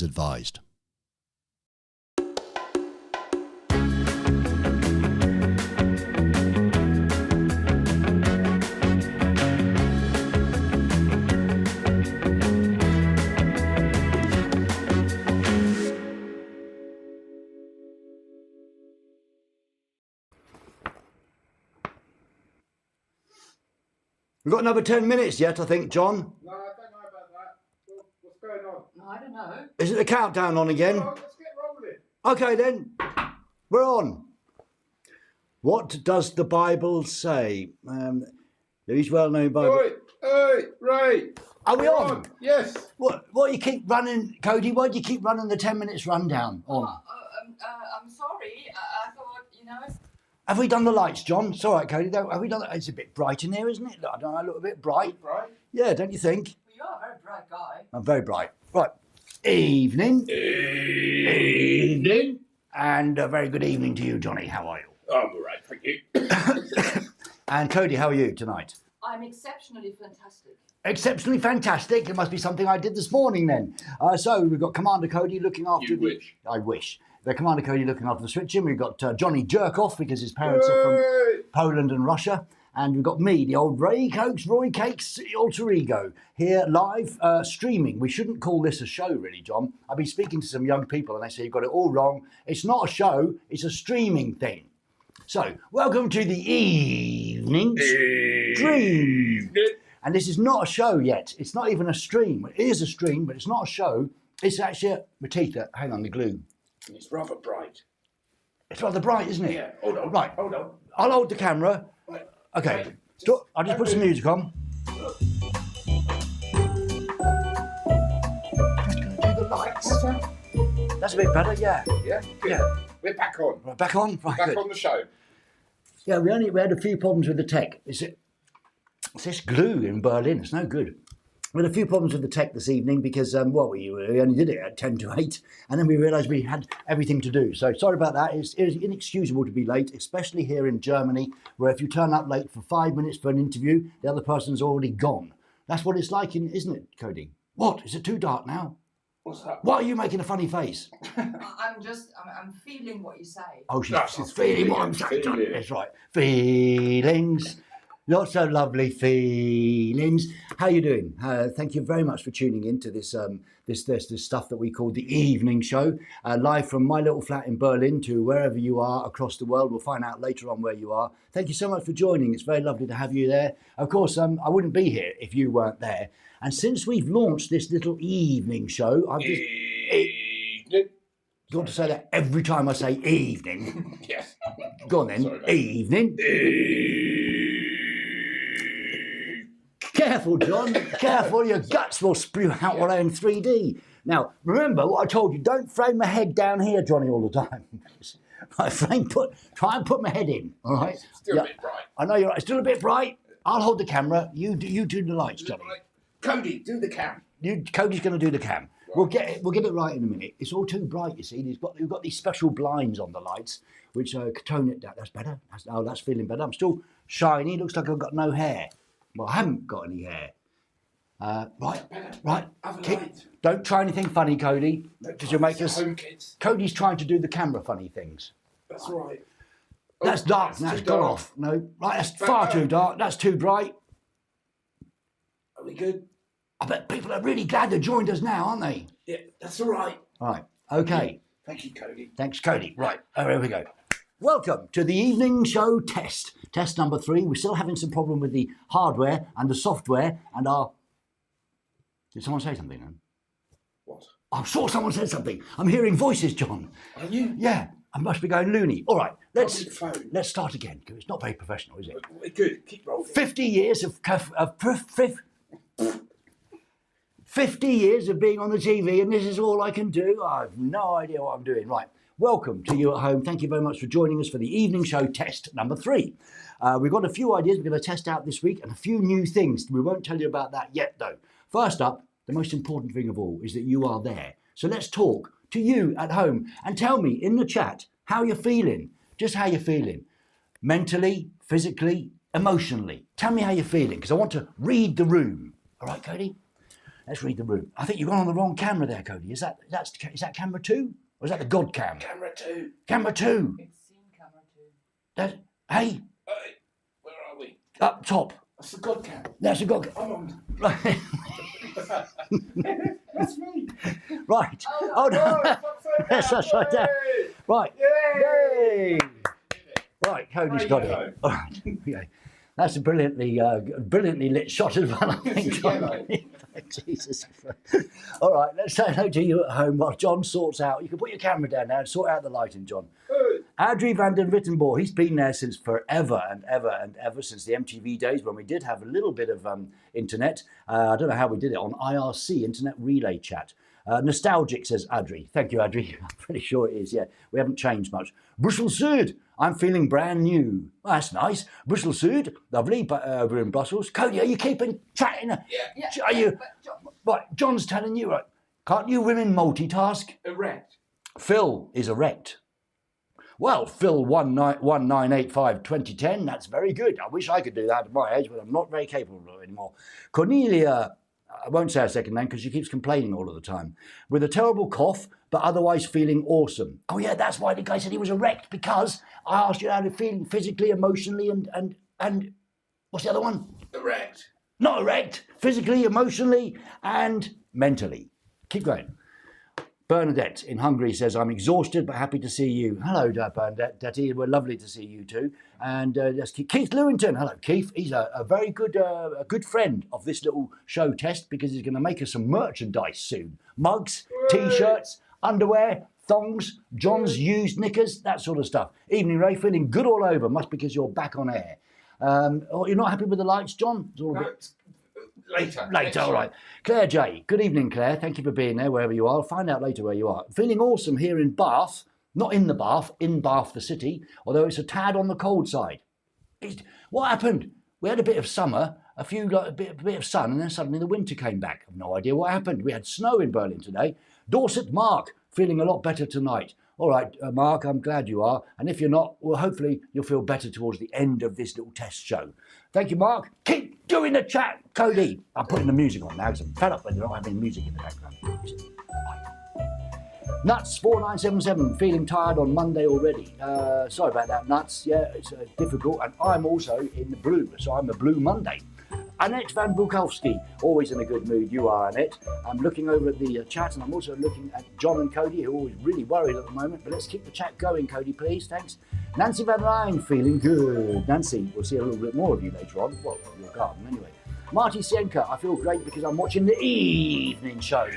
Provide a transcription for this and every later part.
advised. We've got another 10 minutes yet, I think, John. No, I don't know about that. What's going on? No, I don't know. Is it the countdown on again? Oh, let's get rolling. Okay then, we're on. What does the Bible say? These well-known Bible... Oi, Ray. Are we on? Yes. What you keep running, Cody? Why do you keep running the 10 minutes rundown on? I'm sorry. I thought, Have we done the lights, John? It's all right, Cody. Have we done it? It's a bit bright in here, isn't it? I don't know, I look a bit bright. Right. Yeah, don't you think? You are a very bright guy. I'm very bright. Right. Evening. Evening. And a very good evening to you, Johnny. How are you? I'm all right, thank you. And Cody, how are you tonight? I'm exceptionally fantastic. Exceptionally fantastic. It must be something I did this morning then. So we've got Commander Cody looking after You wish. I wish. The Commander Cody looking after the switching. We've got Johnny Jerkoff because his parents are from Poland and Russia. And we've got me, the old Roy Cakes alter ego, here live streaming. We shouldn't call this a show, really, John. I've been speaking to some young people and they say you've got it all wrong. It's not a show, it's a streaming thing. So, welcome to the evening stream. And this is not a show yet. It's not even a stream. It is a stream, but it's not a show. It's actually my teeth are, hang on, the glue. It's rather bright. It's rather bright, isn't it? Yeah, hold on. Right. Hold on. I'll hold the camera. Right. Okay. Right. I'll just put some music on. Just going to do the lights. What's that? That's a bit better, yeah. Yeah? Good. Yeah. We're back on. Right, back on? Right, Back good. on the show. Yeah, we had a few problems with the tech. It's this glue in Berlin. It's no good. We had a few problems with the tech this evening because, we only did it at 10 to 8, and then we realised we had everything to do. So sorry about that. It is inexcusable to be late, especially here in Germany, where if you turn up late for 5 minutes for an interview, the other person's already gone. That's what it's like, isn't it, Cody? What? Is it too dark now? What's that? Why are you making a funny face? I'm feeling what you say. Oh, That's she's feeling what I'm saying. feeling. That's right. Feelings. Lots of lovely feelings. How are you doing? Thank you very much for tuning in to this this stuff that we call the evening show, live from my little flat in Berlin to wherever you are across the world. We'll find out later on where you are. Thank you so much for joining. It's very lovely to have you there. Of course, I wouldn't be here if you weren't there. And since we've launched this little evening show, I've just... You want to say that every time I say evening? Yes. Go on then. Sorry, mate. Evening. Careful, John. Careful, your guts will spew out all in 3D. Now, remember what I told you. Don't frame my head down here, Johnny, all the time. Try and put my head in, all right? Still a bit bright. I know you're right. Still a bit bright. I'll hold the camera. You do the lights, Johnny. Cody, do the cam. Cody's going to do the cam. We'll get it right in a minute. It's all too bright, you see. We've got these special blinds on the lights, which tone it down. That's better. That's feeling better. I'm still shiny. Looks like I've got no hair. Well, I haven't got any hair. Right. Don't try anything funny, Cody, because you'll make us. Home kids. Cody's trying to do the camera funny things. That's right. That's dark. That's gone off. No, right. That's far too dark. That's too bright. Are we good? I bet people are really glad they joined us now, aren't they? Yeah, that's all right. All right. Okay. Thank you, Cody. Thanks, Cody. Right. Here we go. Welcome to the evening show test. Test number 3. We're still having some problem with the hardware and the software and our... Did someone say something then? What? I'm sure someone said something. I'm hearing voices, John. Are you? Yeah. I must be going loony. All right. Let's Public phone. let's start again. It's not very professional, is it? We're good. Keep rolling. 50 years of 50 years of being on the TV, and this is all I can do. I have no idea what I'm doing. Right. Welcome to you at home. Thank you very much for joining us for the evening show test number 3. We've got a few ideas we're going to test out this week and a few new things. We won't tell you about that yet, though. First up, the most important thing of all is that you are there. So let's talk to you at home and tell me in the chat how you're feeling. Just how you're feeling. Mentally, physically, emotionally. Tell me how you're feeling because I want to read the room. All right, Cody? Let's read the room. I think you've gone on the wrong camera there, Cody. Is that camera 2? Or is that the God cam? Camera 2. Camera 2. It's seen camera too. Hey, Hey, where are we? up top. That's the God cam. That's the God I'm on. Right. That's me. Right. Oh, no. Yes, that's right there. Right. Yay! Yay! Right, Cody's There got you it. All right. Okay. That's a brilliantly lit shot as well, I think. Yellow. Jesus. All right, let's say hello to you at home while John sorts out. You can put your camera down now and sort out the lighting, John. Adrie van den Rittenboer, he's been there since forever and ever and ever, since the MTV days when we did have a little bit of internet. I don't know how we did it, on IRC, Internet Relay Chat. Nostalgic, says Adrie. Thank you, Adrie. I'm pretty sure it is, yeah. We haven't changed much. Brussels Sud, I'm feeling brand new. Well, that's nice. Brussels Sud, lovely, but over in Brussels. Cody, are you keeping chatting? Yeah. Are you? But John, Right, John's telling you, right, can't you women multitask? Erect. Phil is erect. Well, Phil 1985 2010, that's very good. I wish I could do that at my age, but I'm not very capable of it anymore. Cornelia, I won't say her second name because she keeps complaining all of the time, with a terrible cough, but otherwise feeling awesome. Oh yeah, that's why the guy said he was erect, because I asked you how you're feeling physically, emotionally, and what's the other one? Erect. Not erect, physically, emotionally, and mentally. Keep going. Bernadette in Hungary says, I'm exhausted but happy to see you. Hello, Bernadette. We're lovely to see you too. And that's Keith Lewington. Hello, Keith. He's a very good a good friend of this little show test, because he's going to make us some merchandise soon. Mugs, T-shirts, underwear, thongs, John's used knickers, that sort of stuff. Evening, Ray, feeling good all over. Must be because you're back on air. You're not happy with the lights, John? It's all a bit... Later, all right. Claire J. Good evening, Claire. Thank you for being there, wherever you are. I'll find out later where you are. Feeling awesome here in Bath. Not in the Bath, in Bath, the city, although it's a tad on the cold side. What happened? We had a bit of summer, a bit of sun, and then suddenly the winter came back. I've no idea what happened. We had snow in Berlin today. Dorset Mark, feeling a lot better tonight. All right, Mark, I'm glad you are. And if you're not, well, hopefully you'll feel better towards the end of this little test show. Thank you, Mark. Keep doing the chat, Cody. I'm putting the music on now because I'm fed up when they're not having music in the background. Nuts 4977, feeling tired on Monday already. Sorry about that, Nuts. Yeah, it's difficult. And I'm also in the blue, so I'm a blue Monday. Annette van Bukowski, always in a good mood. You are, Annette. I'm looking over at the chat, and I'm also looking at John and Cody, who are always really worried at the moment. But let's keep the chat going, Cody, please. Thanks. Nancy Van Rijn, feeling good. Nancy, we'll see a little bit more of you later on. Well, your garden, anyway. Marty Sienka, I feel great because I'm watching the evening show.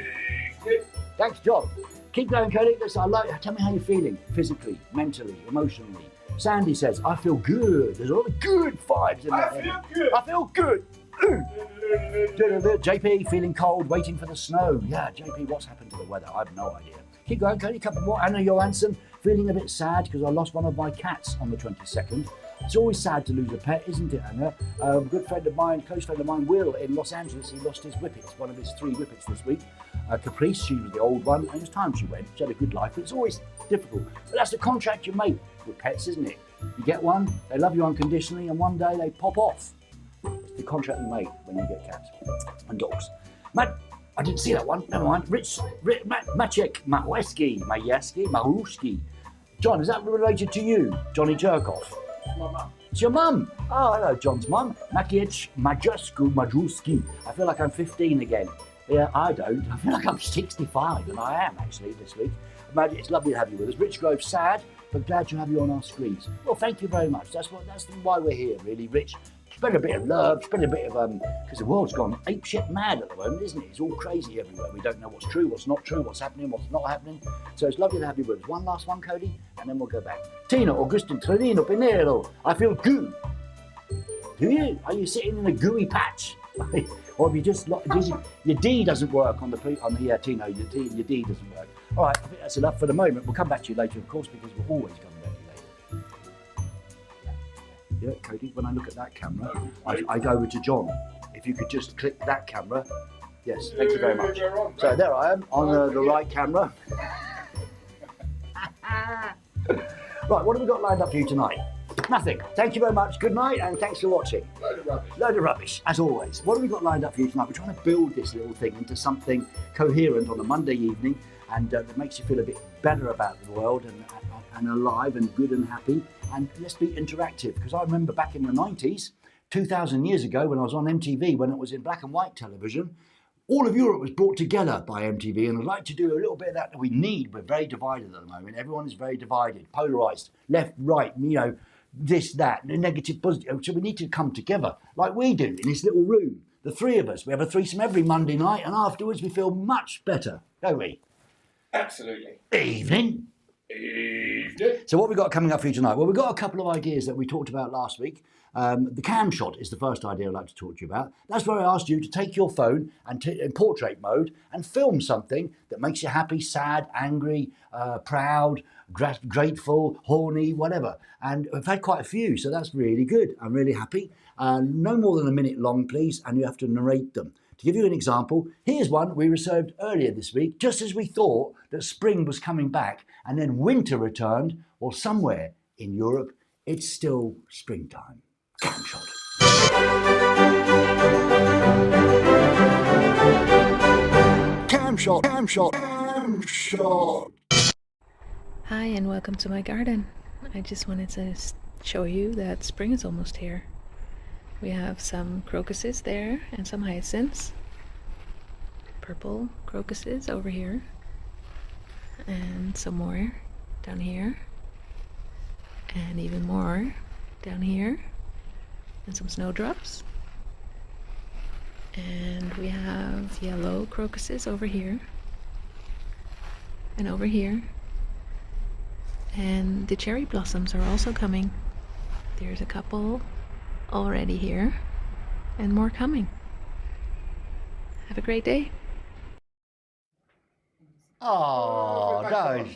Thanks, John. Keep going, Cody. Tell me how you're feeling, physically, mentally, emotionally. Sandy says, I feel good. There's a lot of good vibes in there. I feel good. JP, feeling cold, waiting for the snow. Yeah, JP, what's happened to the weather? I have no idea. Keep going, Cody. Couple more. Anna Johansson, feeling a bit sad because I lost one of my cats on the 22nd. It's always sad to lose a pet, isn't it, Anna? A good friend of mine, close friend of mine, Will, in Los Angeles, he lost his whippets, one of his 3 whippets this week. Caprice, she was the old one, and it was time she went. She had a good life, but it's always difficult. But that's the contract you make with pets, isn't it? You get one, they love you unconditionally, and one day they pop off. It's the contract you make when you get cats and dogs. Matt, I didn't see that one. Never mind. Maciek Mahuski. John, is that related to you, Johnny Jerkoff? My mum. It's your mum. Oh, hello, John's mum. Maciej Majewski. I feel like I'm 15 again. Yeah, I don't. I feel like I'm 65, and I am actually this week. It's lovely to have you with us. Rich Grove, sad, but glad to have you on our screens. Well, thank you very much. That's why we're here, really, Rich. Spread a bit of love, spread a bit of because the world's gone apeshit mad at the moment, isn't it? It's all crazy everywhere. We don't know what's true, what's not true, what's happening, what's not happening. So it's lovely to have you with us. One last one, Cody, and then we'll go back. Tina Augustin Trevino Pinero, I feel goo. Do you? Are you sitting in a gooey patch? Or have you just your D doesn't work on the Tino, your D doesn't work. All right, I think that's enough for the moment. We'll come back to you later, of course, because we're always coming back to you later. Yeah, Cody, when I look at that camera, I go over to John. If you could just click that camera. Yes, thank you very much. So there I am on the right camera. Right, what have we got lined up for you tonight? Nothing. Thank you very much. Good night, and thanks for watching. Load of rubbish. Load of rubbish, as always. What have we got lined up for you tonight? We're trying to build this little thing into something coherent on a Monday evening and that makes you feel a bit better about the world and alive and good and happy. And let's be interactive, because I remember back in the 90s, 2,000 years ago, when I was on MTV, when it was in black and white television, all of Europe was brought together by MTV, and I'd like to do a little bit of that we need. We're very divided at the moment. Everyone is very divided, polarised, left, right, this, that, negative, positive. So we need to come together like we do in this little room. The three of us, we have a threesome every Monday night, and afterwards we feel much better, don't we? Absolutely. Evening. So what have we got coming up for you tonight? Well, we've got a couple of ideas that we talked about last week. The cam shot is the first idea I'd like to talk to you about. That's where I asked you to take your phone and in portrait mode and film something that makes you happy, sad, angry, proud, grateful, horny, whatever. And we've had quite a few, so that's really good. I'm really happy. No more than a minute long, please, and you have to narrate them. To give you an example, here's one we received earlier this week, just as we thought that spring was coming back and then winter returned. Well, somewhere in Europe, it's still springtime. Cam shot. Cam shot, cam shot, cam shot. Hi and welcome to my garden. I just wanted to show you that spring is almost here. We have some crocuses there and some hyacinths. Purple crocuses over here. And some more down here. And even more down here. And some snowdrops. And we have yellow crocuses over here. And over here. And the cherry blossoms are also coming. There's a couple already here and more coming. Have a great day. Oh,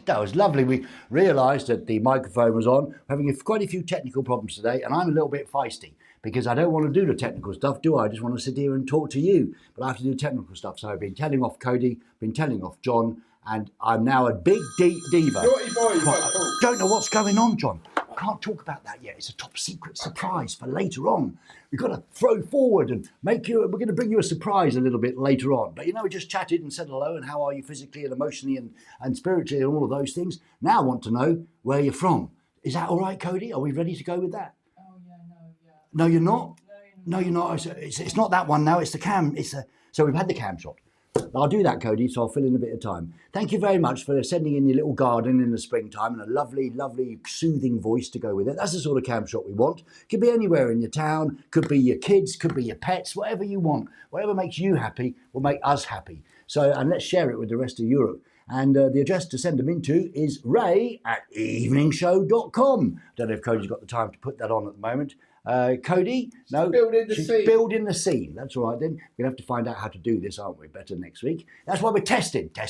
that was lovely. We realised that the microphone was on. We're having quite a few technical problems today, and I'm a little bit feisty because I don't want to do the technical stuff, do I? I just want to sit here and talk to you. But I have to do technical stuff, so I've been telling off Cody, been telling off John, and I'm now a big diva. Naughty boy, Don't know what's going on, John. I can't talk about that yet. It's a top secret surprise for later on. We've got to throw forward and we're going to bring you a surprise a little bit later on. But we just chatted and said hello and how are you physically and emotionally and spiritually and all of those things. Now I want to know where you're from. Is that all right, Cody? Are we ready to go with that? Oh, yeah, yeah. No, you're not? No, you're not. It's not that one now. It's the cam. So we've had the cam shot. I'll do that, Cody, so I'll fill in a bit of time. Thank you very much for sending in your little garden in the springtime and a lovely, lovely, soothing voice to go with it. That's the sort of cam shot we want. Could be anywhere in your town, could be your kids, could be your pets, whatever you want. Whatever makes you happy will make us happy. And let's share it with the rest of Europe. And the address to send them into is ray@eveningshow.com. Don't know if Cody's got the time to put that on at the moment. Cody, no, she's building the scene. That's all right then. We'll have to find out how to do this, aren't we? Better next week. That's why we're testing. On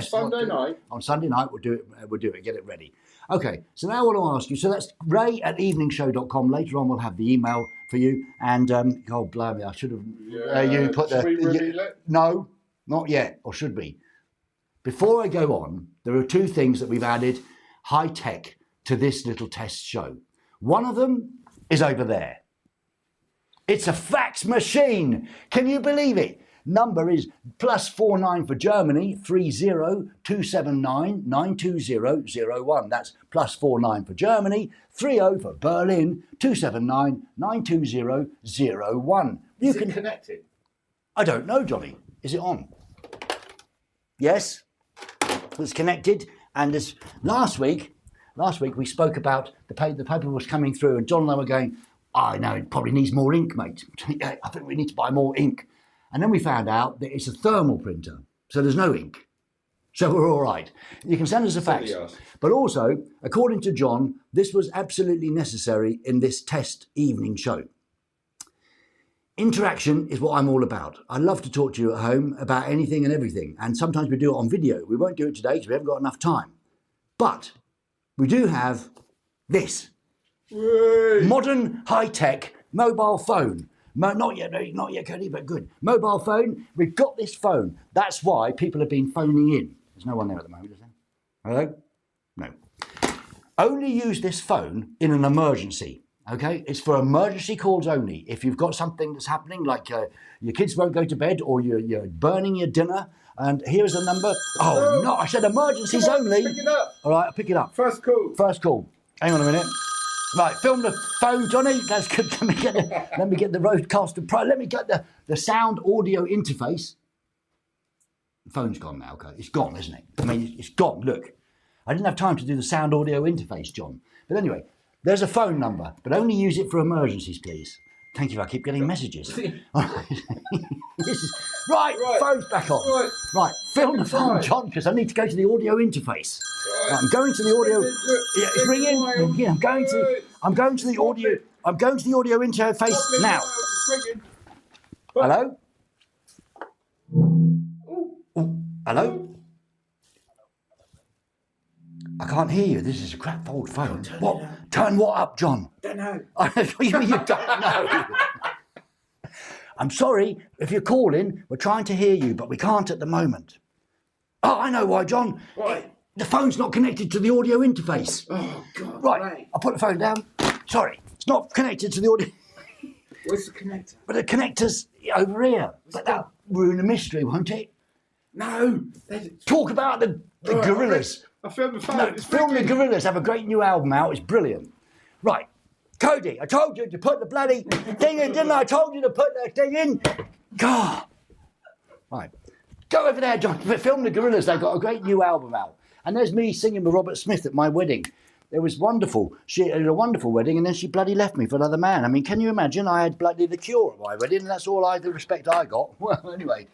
Sunday night. On Sunday night, we'll do it. Get it ready. Okay. So now I want to ask you. So that's ray@eveningshow.com. Later on, we'll have the email for you. And oh blimey, I should have. You put should we reveal it? No, not yet. Or should we? Before I go on, there are two things that we've added high tech to this little test show. One of them is over there. It's a fax machine. Can you believe it? Number is +49 for Germany, 30279920001. That's +49 for Germany, 30 for Berlin, 279920001. Is it connected? I don't know, Johnny. Is it on? Yes, it's connected. And this last week we spoke about the paper was coming through, and John and I were going, I know it probably needs more ink, mate. I think we need to buy more ink. And then we found out that it's a thermal printer, so there's no ink. So we're all right. You can send us a fax. But also, according to John, this was absolutely necessary in this test evening show. Interaction is what I'm all about. I love to talk to you at home about anything and everything. And sometimes we do it on video. We won't do it today because we haven't got enough time. But we do have this. Yay. Modern high-tech mobile phone. Not yet, Cody, but good. Mobile phone. We've got this phone. That's why people have been phoning in. There's no one there at the moment, is there? Hello? No. Only use this phone in an emergency. Okay, it's for emergency calls only. If you've got something that's happening, like your kids won't go to bed or you're burning your dinner, and here's the number. Oh, no, I said emergencies Come on, only. pick it up. All right, I'll pick it up. First call. First call. Hang on a minute. Right, film the phone, Johnny. That's good. Let me get the Rodecaster Pro. Let me get the sound audio interface. The phone's gone now, okay? It's gone, isn't it? I mean, it's gone. Look, I didn't have time to do the sound audio interface, John. But anyway, there's a phone number, but only use it for emergencies, please. Thank you. I keep getting messages. Right, phone's back on. Right, film the phone, John, because I need to go to the audio interface. Right, I'm going to the audio. Yeah, it's ringing. Yeah, I'm going to the audio. I'm going to the audio interface now. Hello? Ooh, hello? I can't hear you. This is a crap old phone. What? Turn what up, John? Don't know. You mean you don't know? I'm sorry if you're calling. We're trying to hear you, but we can't at the moment. Oh, I know why, John. Why? The phone's not connected to the audio interface. Oh, God. Right, I'll put the phone down. Sorry, it's not connected to the audio. Where's the connector? But the connector's over here. But that'll ruin the mystery, won't it? No. Talk about the gorillas. I filmed the phone. No, It's film the ringing. Gorillas have a great new album out. It's brilliant. Right, Cody, I told you to put the bloody thing in, didn't I? I told you to put the thing in. God. Right, go over there, John. Film the Gorillas. They've got a great new album out. And there's me singing with Robert Smith at my wedding. It was wonderful. She had a wonderful wedding, and then she bloody left me for another man. I mean, can you imagine? I had bloody The Cure at my wedding, and that's all the respect I got. Well, anyway.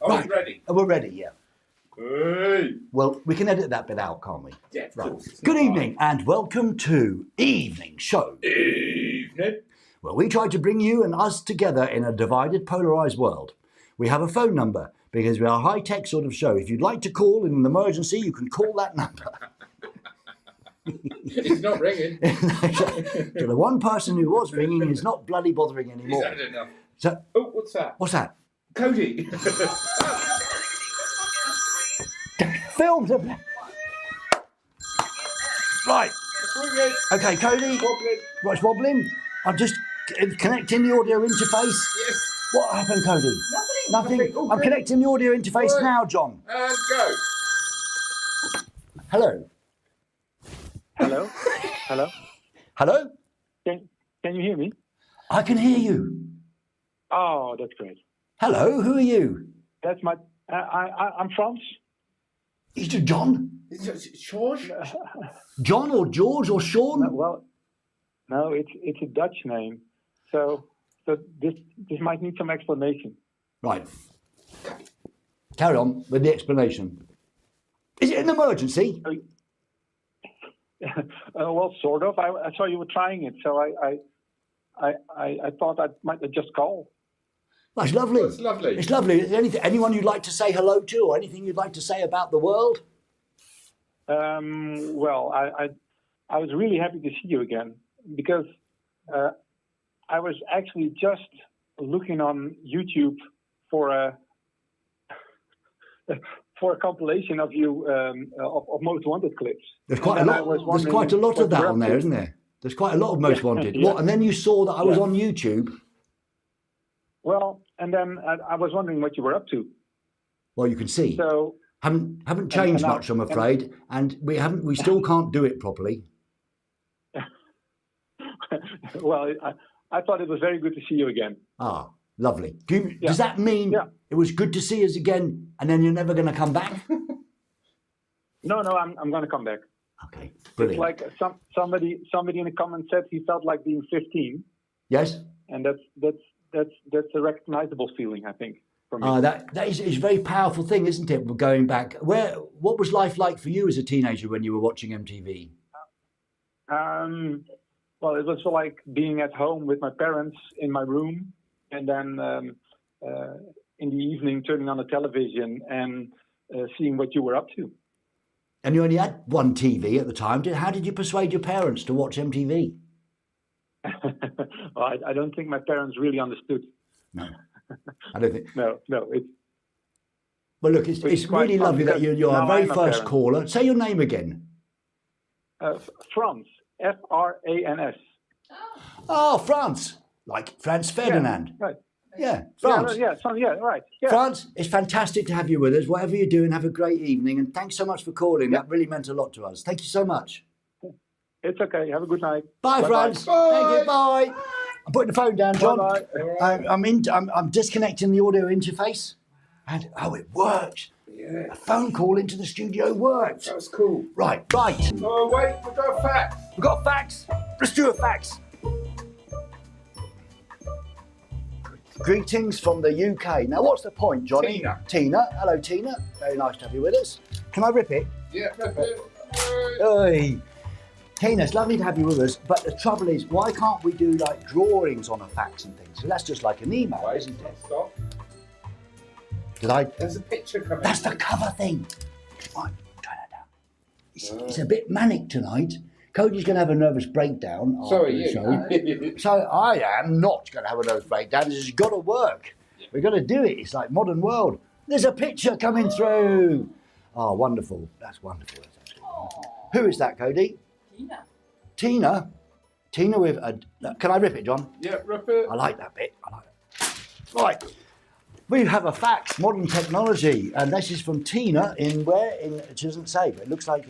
Are we ready? We're ready, yeah. Hey. Well, we can edit that bit out, can't we? Yeah, of Right. course. It's Good not evening and welcome to Evening Show, Evening. where we try to bring you and us together in a divided, polarised world. We have a phone number because we are a high-tech sort of show. If you'd like to call in an emergency, you can call that number. It's not ringing. So the one person who was ringing is not bloody bothering He's anymore. had enough. So, Oh, what's that? what's that? Cody. Film the... Right. It's ringing. Okay, Cody. Wobbling. What's wobbling? I'm just connecting the audio interface. Yes. What happened, Cody? Nothing. Nothing. Oh, I'm good. connecting the audio interface Right. now, John. And go. Hello. Hello? Hello? Hello? Can you hear me? I can hear you. Oh, that's great. Hello, who are you? That's my. I'm Frans. Is it John? Is it George? John or George or Sean? Well, no, it's a Dutch name, so this might need some explanation. Right. Carry on with the explanation. Is it an emergency? Well, sort of. I saw you were trying it, so I thought I might just call. That's lovely. That's lovely. It's lovely. Is there anyone you'd like to say hello to, or anything you'd like to say about the world? Well, I was really happy to see you again because I was actually just looking on YouTube for a compilation of you of Most Wanted clips. There's quite a And I lot. was There's wondering quite a lot what of that you're up on there, to. isn't there? There's quite a lot of Most Wanted. Yeah. What? And then you saw that I was Yeah. on YouTube. Well, and then I was wondering what you were up to. Well, you can see. So, Haven't changed and I- much, I'm afraid, and we still can't do it properly. well, I thought it was very good to see you again. Ah, lovely. Yeah. Does that mean Yeah. it was good to see us again, and then you're never going to come back? No, I'm going to come back. Okay, It's brilliant. like somebody in the comments said he felt like being 15, Yes. and that's a recognizable feeling, I think, for me. That is a very powerful thing, isn't it? Going back, what was life like for you as a teenager when you were watching MTV? Well, it was like being at home with my parents in my room, and then in the evening turning on the television and seeing what you were up to. And you only had one TV at the time. How did you persuade your parents to watch MTV? Well, I don't think my parents really understood. No, I don't think. No, it's Well, look, it's quite really fun lovely that because you're our now very I'm a first parent. caller. Say your name again. Frans, Frans. Oh, France. Like Franz Ferdinand. Right. Yeah, France. Right. Yeah. France, it's fantastic to have you with us. Whatever you're doing, have a great evening. And thanks so much for calling. That really meant a lot to us. Thank you so much. It's okay. Have a good night. Bye, Franz. Thank you. Bye. I'm putting the phone down, John. Bye-bye. I'm disconnecting the audio interface. And, it worked. Yeah. A phone call into the studio worked. That was cool. Right. Oh, wait, we've got a fax. We've got a fax. Let's do a fax. Greetings from the UK. Now, what's the point, Johnny? Tina. Hello, Tina. Very nice to have you with us. Can I rip it? Yeah. Hey. Tina, it's lovely to have you with us, but the trouble is, why can't we do like drawings on a fax and things? So that's just like an email, Wait, isn't it? stop. Did There's a picture coming. That's the cover thing. Right, try that down. It's a bit manic tonight. Cody's going to have a nervous breakdown after Sorry, the you. show. So I am not going to have a nervous breakdown. This has got to work. We've got to do it. It's like modern world. There's a picture coming through. Oh, wonderful. That's wonderful. That's absolutely wonderful. Who is that, Cody? Tina. Tina? Tina with a... Can I rip it, John? Yeah, rip it. I like that bit. I like it. Right. We have a fax, modern technology, and this is from Tina in where? It doesn't say, but it looks like...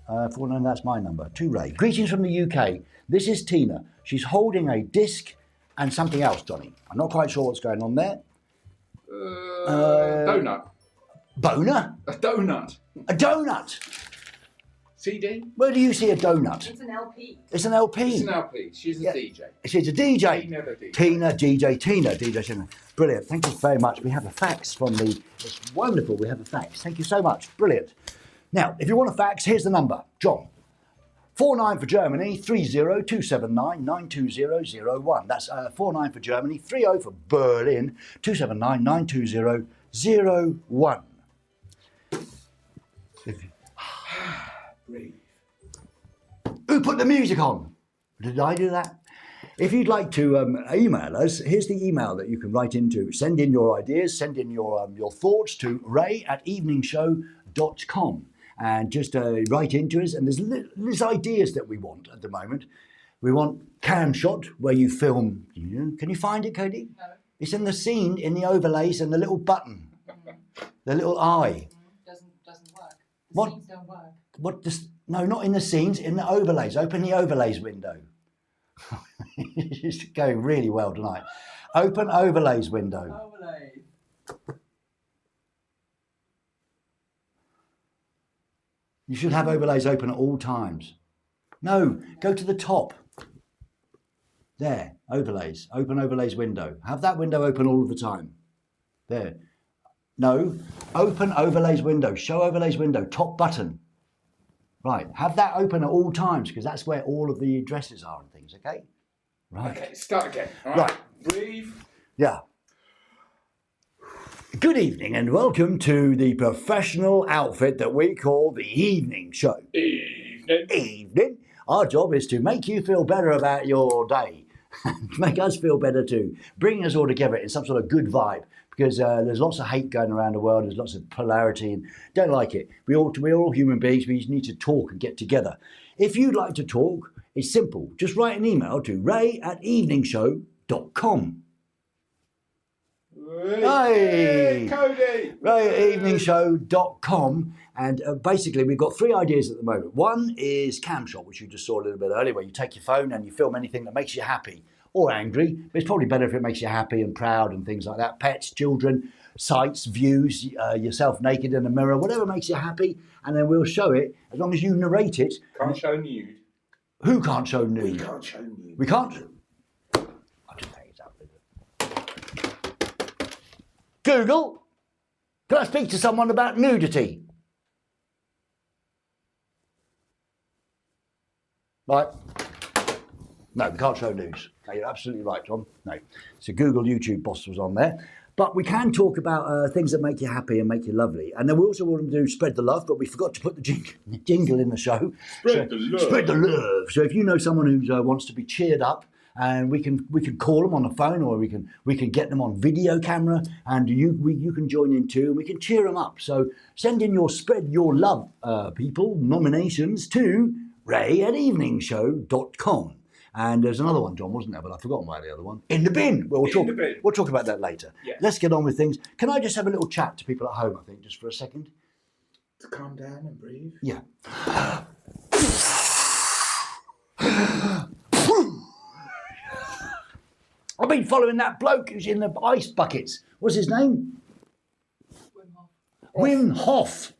that's my number. To Ray. Greetings from the UK. This is Tina. She's holding a disc and something else, Johnny. I'm not quite sure what's going on there. Donut. Boner? A donut. A donut? CD? Where do you see a donut? It's an LP. It's an LP. It's an LP. She's a DJ. She's a DJ. Tina the DJ. DJ Tina. Brilliant. Thank you very much. We have a fax from the... It's wonderful we have a fax. Thank you so much. Brilliant. Now, if you want a fax, here's the number. John. 49 for Germany, 30279920001. That's 49 for Germany, 30 for Berlin, 279920001. Breathe. Who put the music on? Did I do that? If you'd like to email us, here's the email that you can write into. Send in your ideas, send in your thoughts to ray@eveningshow.com. And just write into us. And there's ideas that we want at the moment. We want cam shot where you film. Can you find it, Cody? No. It's in the scene, in the overlays and the little button, the little eye. Doesn't work. The What? scenes don't work. No, not in the scenes, in the overlays. Open the overlays window. It's going really well tonight. Open overlays window. Overlay. You should have overlays open at all times. No, go to the top. There, overlays. Open overlays window. Have that window open all of the time. There. No, open overlays window. Show overlays window. Top button. Right, have that open at all times because that's where all of the addresses are and things, okay? Right. Okay, start again. All Right. Breathe. Yeah. Good evening and welcome to the professional outfit that we call the evening show. Evening. Our job is to make you feel better about your day. Make us feel better too. Bring us all together in some sort of good vibe because there's lots of hate going around the world. There's lots of polarity and don't like it. We're all human beings. We just need to talk and get together. If you'd like to talk, it's simple. Just write an email to ray@eveningshow.com. Hey, Cody! ray@eveningshow.com. And basically, we've got three ideas at the moment. One is cam shot, which you just saw a little bit earlier, where you take your phone and you film anything that makes you happy or angry. But it's probably better if it makes you happy and proud and things like that. Pets, children, sights, views, yourself naked in a mirror, whatever makes you happy. And then we'll show it as long as you narrate it. Can't show nude. Who can't show nude? We can't show nude. We can't. I'll just take it out. Google, can I speak to someone about nudity? Right. No, we can't show nudes. No, you're absolutely right, John. No. So Google, YouTube boss was on there. But we can talk about things that make you happy and make you lovely. And then we also want to do Spread the Love, but we forgot to put the jingle in the show. Spread the love. Spread the love. So if you know someone who wants to be cheered up, and we can call them on the phone, or we can get them on video camera, and you can join in too, and we can cheer them up. So send in your Spread Your Love people nominations to ray@eveningshow.com. And there's another one, John, wasn't there? But I've forgotten why the other one. In the bin. We'll talk. the bin. We'll talk about that later. Yeah. Let's get on with things. Can I just have a little chat to people at home? I think just for a second. To calm down and breathe. Yeah. I've been following that bloke who's in the ice buckets. What's his name? Wim Hof.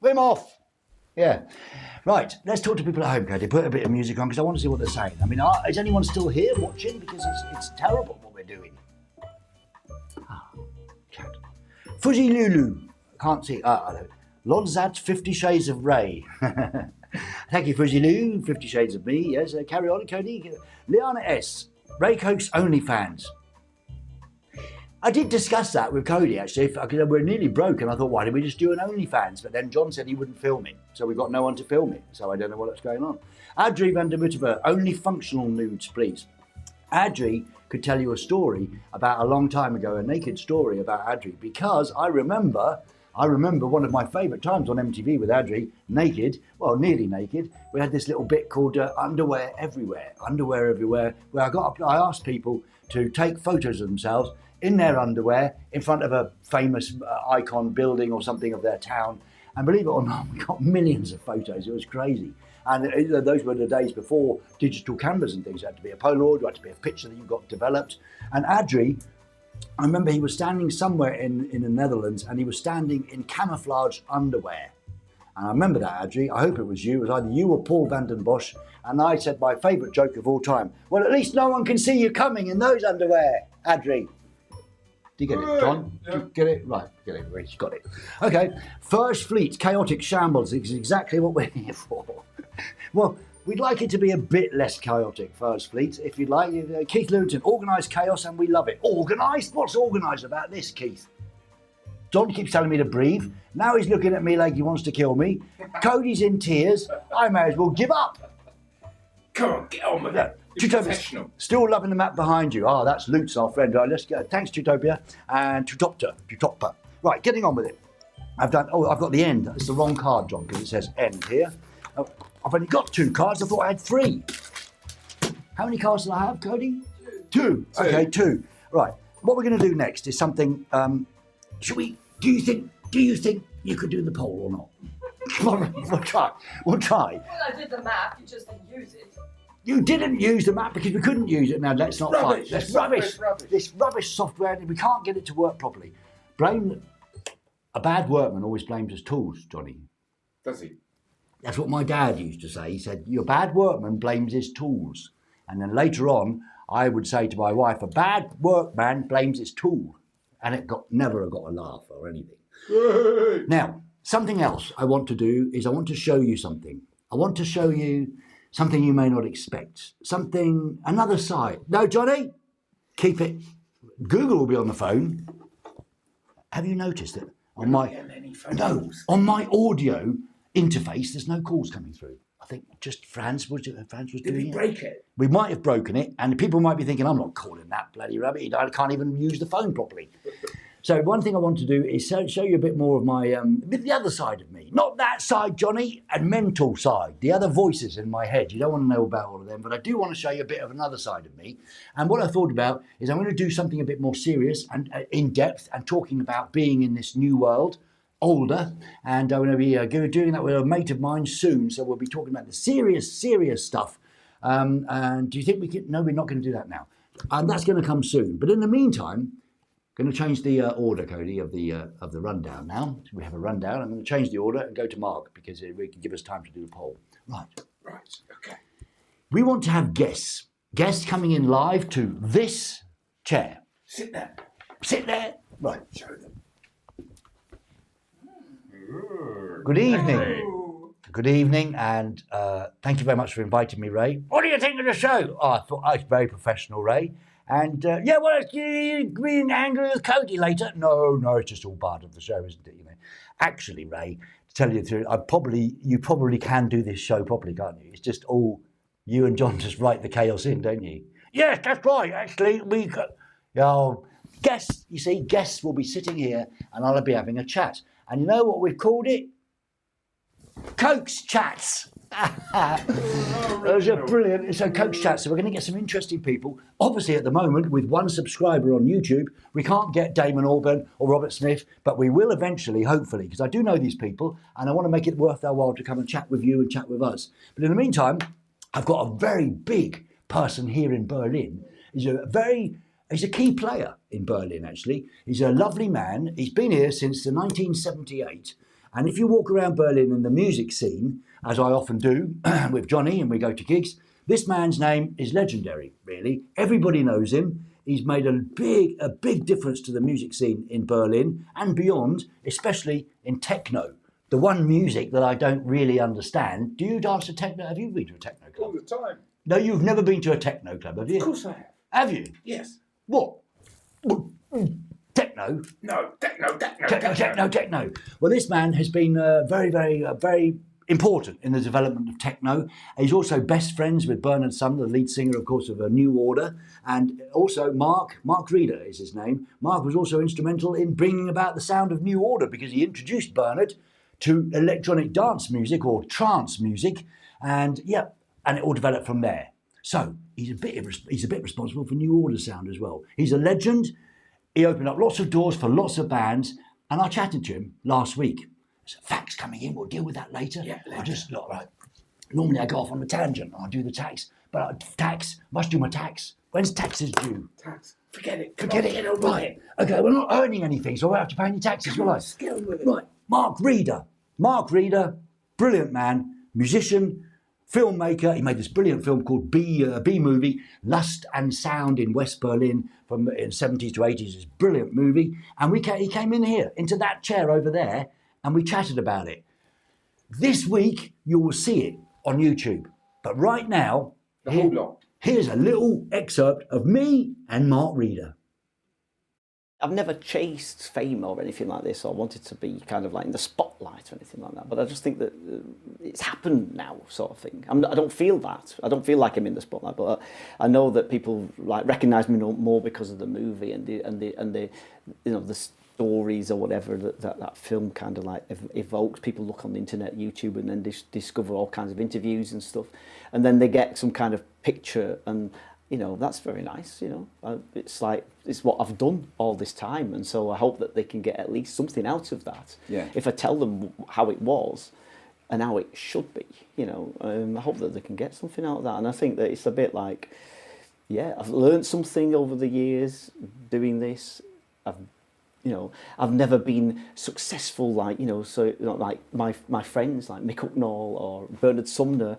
Wim Hof. Yeah. Right, let's talk to people at home, Katie. Put a bit of music on because I want to see what they're saying. I mean, is anyone still here watching? Because it's terrible what we're doing. Chat. Fuzzy Lulu. Can't see. Lonzat, 50 Shades of Ray. Thank you, Fuzzy Lou. 50 Shades of Me. Yes, carry on, Cody. Liana S. Ray Coke's OnlyFans. I did discuss that with Cody, actually, because we're nearly broke, and I thought, why did we just do an OnlyFans? But then John said he wouldn't film it, so we've got no one to film it, so I don't know what's going on. Adri van der Muttever, only functional nudes, please. Adri could tell you a story about a long time ago, a naked story about Adri, because I remember one of my favourite times on MTV with Adri, naked, well, nearly naked. We had this little bit called Underwear Everywhere, where I asked people to take photos of themselves in their underwear in front of a famous icon building or something of their town. And believe it or not, we got millions of photos. It was crazy. And those were the days before digital cameras and things. It had to be a Polaroid, it had to be a picture that you got developed. And Adri, I remember he was standing somewhere in the Netherlands, and he was standing in camouflage underwear. And I remember that, Adri. I hope it was you. It was either you or Paul van den Bosch. And I said my favourite joke of all time. Well, at least no one can see you coming in those underwear, Adri. Do you get it, John? Yeah. Do you get it? Right, get it. He's got it. Okay. First Fleet, chaotic shambles is exactly what we're here for. Well, we'd like it to be a bit less chaotic, First Fleet, if you'd like. Keith Lewington, organised chaos, and we love it. Organised? What's organised about this, Keith? John keeps telling me to breathe. Now he's looking at me like he wants to kill me. Cody's in tears. I may as well give up. Come on, get on with it. You're professional. Still loving the map behind you. Ah, that's Luke's, our friend. Right, let's go. Thanks, Tutopia. And Tutopia. Right, getting on with it. I've got the end. It's the wrong card, John, because it says end here. Oh, I've only got 2 cards. I thought I had 3. How many cards did I have, Cody? 2. Okay, 2. Right. What we're going to do next is something. Do you think you could do the poll or not? Come on, we'll try. Well, I did the map, you just didn't use it. You didn't use the map because we couldn't use it. Now let's not Rubbish. fight. That's Rubbish. This rubbish software. We can't get it to work properly. A bad workman always blames his tools, Johnny. Does he? That's what my dad used to say. He said, "Your bad workman blames his tools." And then later on, I would say to my wife, "A bad workman blames his tool," and it never got a laugh or anything. Hey. Now, something else I want to do is I want to show you something. I want to show you something you may not expect. Another side. No, Johnny, keep it. Google will be on the phone. Have you noticed it? On my audio interface, there's no calls coming through. I think just Franz was doing Did we break it? We might have broken it, and people might be thinking, I'm not calling that bloody rabbit. I can't even use the phone properly. So one thing I want to do is show you a bit more of my, the other side of me. Not that side, Johnny, and mental side. The other voices in my head. You don't want to know about all of them, but I do want to show you a bit of another side of me. And what I thought about is I'm going to do something a bit more serious and in-depth and talking about being in this new world, older. And I'm going to be doing that with a mate of mine soon. So we'll be talking about the serious stuff. And do you think we can? No, we're not going to do that now. And that's going to come soon. But in the meantime, going to change the order, Cody, of the rundown now. We have a rundown. I'm going to change the order and go to Mark because it can give us time to do the poll. Right. Okay. We want to have guests coming in live to this chair. Sit there. Right. Show them. Good evening. Good evening, and thank you very much for inviting me, Ray. What do you think of the show? Oh, I thought I was very professional, Ray. And you being angry with Cody later? No, it's just all part of the show, isn't it? Actually, Ray, to tell you the truth, you probably can do this show properly, can't you? It's just all you and John just write the chaos in, don't you? Yes, that's right. Actually, guests will be sitting here, and I'll be having a chat. And you know what we've called it? Coke's Chats. Those are brilliant. So Coach Chat, so we're going to get some interesting people. Obviously at the moment with one subscriber on YouTube, we can't get Damon Albarn or Robert Smith, but we will eventually, hopefully, because I do know these people and I want to make it worth their while to come and chat with you and chat with us. But in the meantime, I've got a very big person here in Berlin. He's a key player in Berlin, actually. He's a lovely man. He's been here since the 1978. And if you walk around Berlin in the music scene, as I often do with Johnny and we go to gigs, this man's name is legendary, really. Everybody knows him. He's made a big difference to the music scene in Berlin and beyond, especially in techno. The one music that I don't really understand. Do you dance to techno? Have you been to a techno club? All the time. No, you've never been to a techno club, have you? Of course I have. Have you? Yes. What? Techno? No, techno. Techno. Well, this man has been very important in the development of techno. He's also best friends with Bernard Sumner, the lead singer, of course, of A New Order, and also Mark Reeder is his name. Mark was also instrumental in bringing about the sound of New Order because he introduced Bernard to electronic dance music or trance music, and it all developed from there. So he's a bit responsible for New Order sound as well. He's a legend. He opened up lots of doors for lots of bands, and I chatted to him last week. There's a fax coming in. We'll deal with that later. Yeah, later. I just right. Normally I go off on a tangent. I do the tax, but must do my tax. When's taxes due? Tax. Forget it. Forget it. Right. Okay, we're not earning anything, so we'll have to pay any taxes, will I? Skill with it. Right. Mark Reeder, brilliant man, musician, filmmaker. He made this brilliant film called B Movie, Lust and Sound in West Berlin from in 70s to 80s. It's a brilliant movie. And he came in here, into that chair over there, and we chatted about it. This week, you will see it on YouTube. But right now, The whole lot. here's a little excerpt of me and Mark Reeder. I've never chased fame or anything like this or wanted to be kind of like in the spotlight or anything like that. But I just think that it's happened now, sort of thing. I don't feel that. I don't feel like I'm in the spotlight. But I know that people like recognise me more because of the movie and the the stories or whatever that film kind of like evokes. People look on the internet, YouTube, and then discover all kinds of interviews and stuff, and then they get some kind of picture and. That's very nice, It's like, it's what I've done all this time. And so I hope that they can get at least something out of that. Yeah. If I tell them how it was and how it should be, I hope that they can get something out of that. And I think that it's a bit like, I've learned something over the years doing this. I've never been successful like my friends like Mick Hucknall or Bernard Sumner,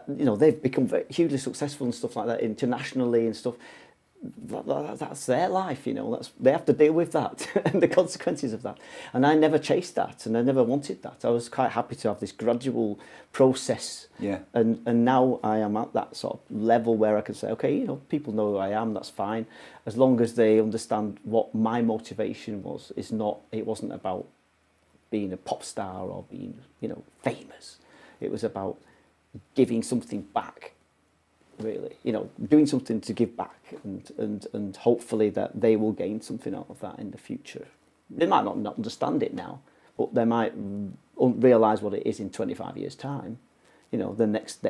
they've become hugely successful and stuff like that internationally and stuff. That's their life, they have to deal with that and the consequences of that. And I never chased that and I never wanted that. I was quite happy to have this gradual process. Yeah. And now I am at that sort of level where I can say, okay, people know who I am, that's fine. As long as they understand what my motivation was, it wasn't about being a pop star or being, famous. It was about giving something back. Really, doing something to give back and hopefully that they will gain something out of that in the future. They might not understand it now, but they might realise what it is in 25 years' time. The next